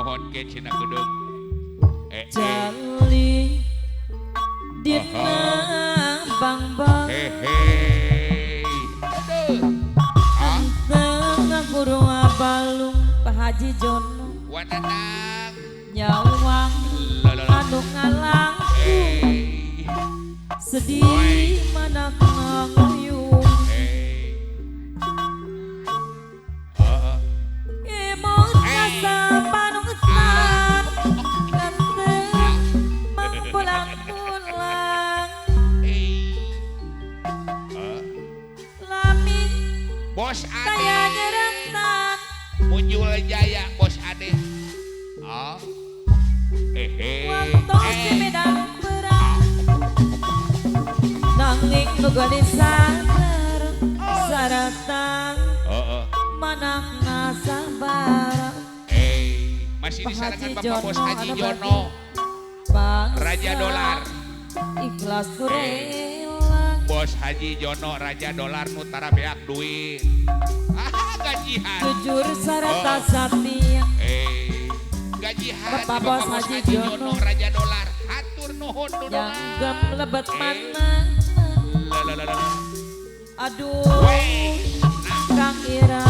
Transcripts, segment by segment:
nuhun ke cina gedung. Jali dina bang Hehe. tengah guru abalung Pak Haji Jono Wadanang. nyawang anu ngalang sedih mana ngayung imut kasa panungsan ganteng mempulang-pulang lamin Bos Ade saya nyerentan muncul jaya Bos Ade. Oh. waktu si medan perang nanging nugali sadar saratang manakna sabar Masih disarankan Haji Bapak Bos Jono, Haji ada Jono bangsa Raja Dolar. ikhlas rela Bos Haji Jono Raja Dolar Nutara beak duit. Gajihan. jujur sarata satia Gajihan Bapak Bos Haji Jono Raja Dolar. Hatur nuhun yang dudungan. gem lebet mana aduh Kang Ira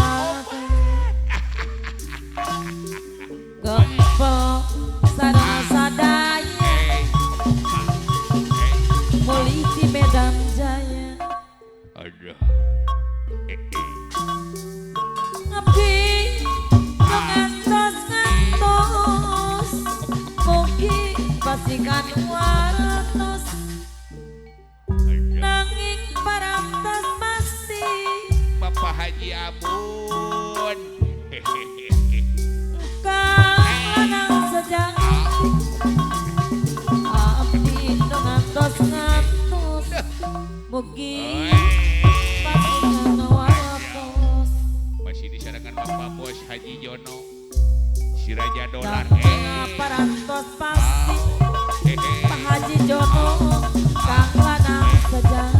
gempel sarasa daya muli di Medan Jaya Aduh. ngepi ngantos mugi pasikan wartos nanging parantos pasti Bapak Haji Abun. kang lanang sejak api ngantos mugi pasikan wartos Masih disarankan Bapak Bos Haji Jono si Raja Dolar. dan parantos pasti Pak Haji Jono kang lanang sejak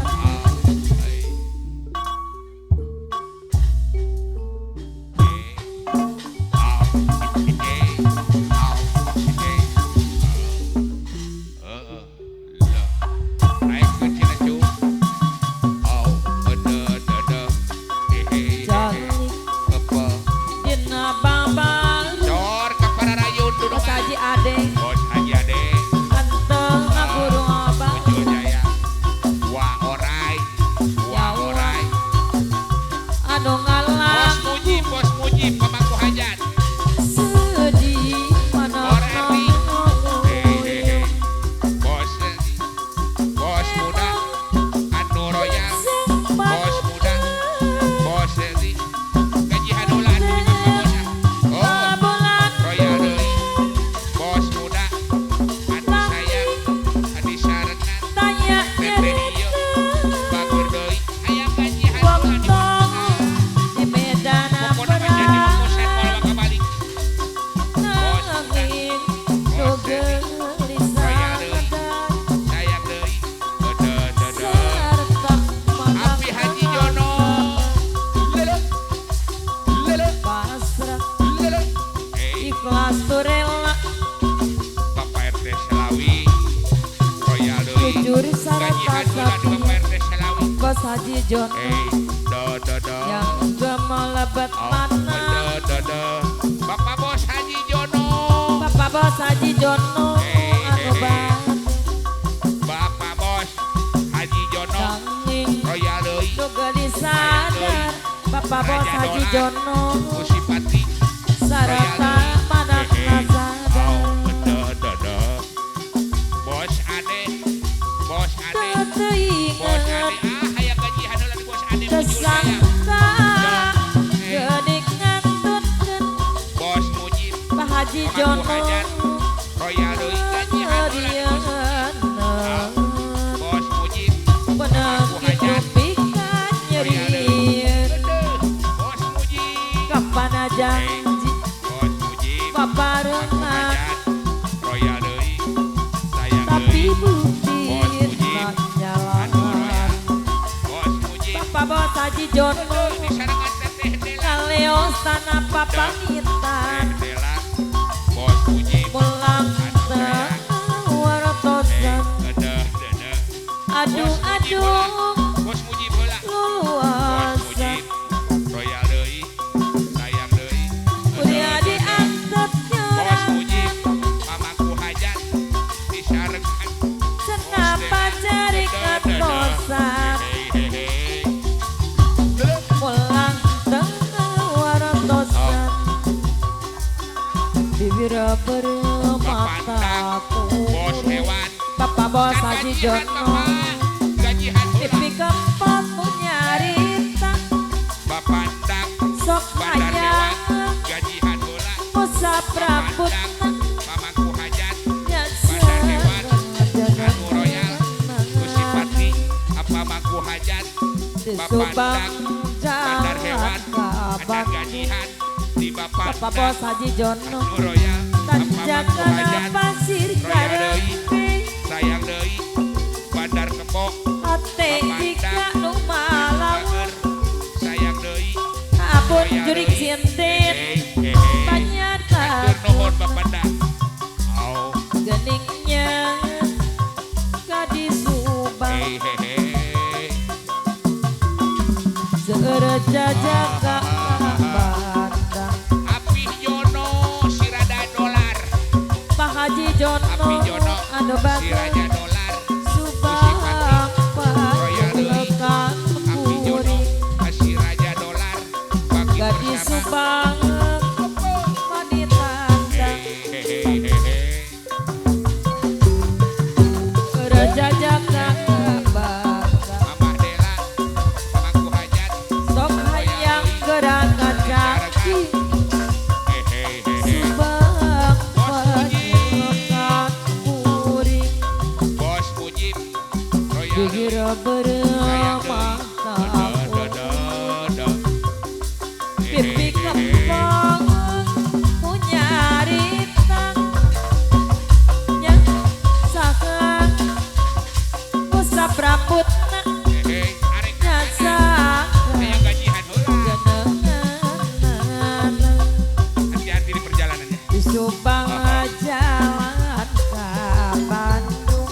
dina babang Bos Haji Ade ganteng ngaburu abang anu ngalang Bos Muji pemangku hajat. sedih mana ngomong Bos muda anu royal. Bos muda Bos Eri gajihan ulah anu di Bapak Bos. Oh, bulan royal deui. Bos muda anu sayang anu sarengan tanya teteh ieu bagur deui aya gajihan ulah di waktu di Medan pokona mah jadi perang mukosan moal kabalik. nanging nu gelisah Sayang deui. Dede. sarta Api Haji Jono. Lele. Lele. pasrah Lele. ikhlas tu rela Bapak RT Selawi. Royal deui. jujur sarta Gajihan bulan di sapi Bapak RT Selawi. Bos Haji Jono Do. yang gemelebet mana Do. Bapak Bos Haji Jono. Bapak Bos Haji Jono anu bae Bapak Bos Haji Jono. nanging Royal deui. nu gelisah sadar Bapak Bos Haji Jono Musipati. sarata manakna sadar Do. Bos Ade. Bos Ade. Bos teingat Ade. Aya gajihan ulah di Bos Ade muncul saya. kesangka geuning ngantutkeun Bos Mujib. Pak Haji Pemangku Jono hajat. Royal deui gajihan ulah di Bos Diana Bos Mujib. penangki tupikan nyeriir Bos Mujib. kapan janji Bos Mujib. paparengan Hajat. Royal deui. Sayang tapi deui. bukti Bos Mujib. Anu royal. nyalahan Bos Mujib. Bapak Bos Haji Jono Disarangan teteh Dela. kaleosan apa pamitan Teh Dela. Bos Bandung Bos Mujib heula. Bos luasa Mujib royal deui. Sayang deui. kuliah diangkatnya Bos Mujib pamangku hajat disarekan. kenapa cari kosan pulang tengah warantosan bibir bermataku Bos hewan. Bapak Bos Kan Haji gajian Jono Bapak. Gajian TV heula. keempat nyarita Bapak dak sok bandar hewan. hayang Gajian heula. usap rambut Pamangku hajat nyasa bandar hewan. Anu royal Gusti Patri apa mangku hajat di Bapak Subang dak bandar hewan jalan ada kabar gajian di Bapak Bapak dak Bos Haji Jono anu royal apa mangku tanjakan hajat pasir royal deui. karepe Sayang deui bandar kebo hati jika nu malam bager sayang deui abun royal jurik deui. sintin Hehe. banyak Atur nuhun Bapak dak. Au. geningnya gadis Subang Hehehe. sereja jaga bandang Api Jono sirada dolar. Pak Haji Jono Api Jono anu bagus sirada dolar. Subang Royal deui. lekan Api Jono kuring kasih raja dolar. Bagi gadis bersama. Subang wanita Hehehe. sereja jaga bandang Mamah Dela pamangku hajat. sok hayang gerakan kaki Hehehe. Subang lekan kuring Bos Mujib royal Bibir deui. Sayang deui. bermataku Dodo. pipi kembang punya ritang yang sakan usap rambutna Hehehe. Arek nyasakan yang gajian heula. jenengan Hati-hati di perjalanannya. di Subang jalan ke Bandung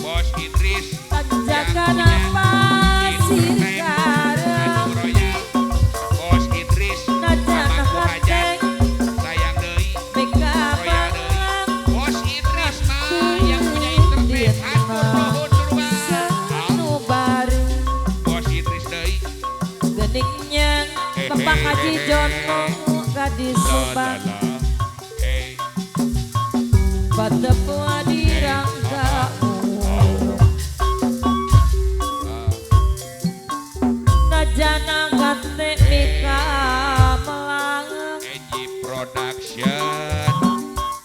Bos Idris tanjakan yang punya pasir Internet karang anu royal. Bos Idris najan pamangku hajat henteng sayang deui mika royal deui. mangang Bos Idris mah yang punya internet atur nuhun turba. sanubari Bos Idris deui. geningnya Bapak Haji Jono gadis Subang Hey. patepua dirangka ulung najana gante mika melang Eji Production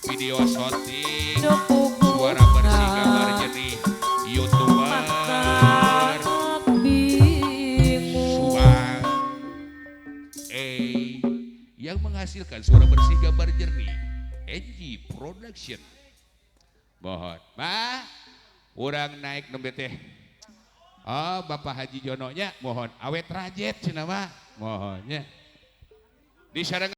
video shooting dupuku suara bersih gambar jernih YouTuber mata bingung Subang yang menghasilkan suara bersih gambar jernih Eji Production. Mohon urang naik nembe teh. Oh Bapak Haji Jono nya mohon awet rajet cenah mah mohonnya. Di sareng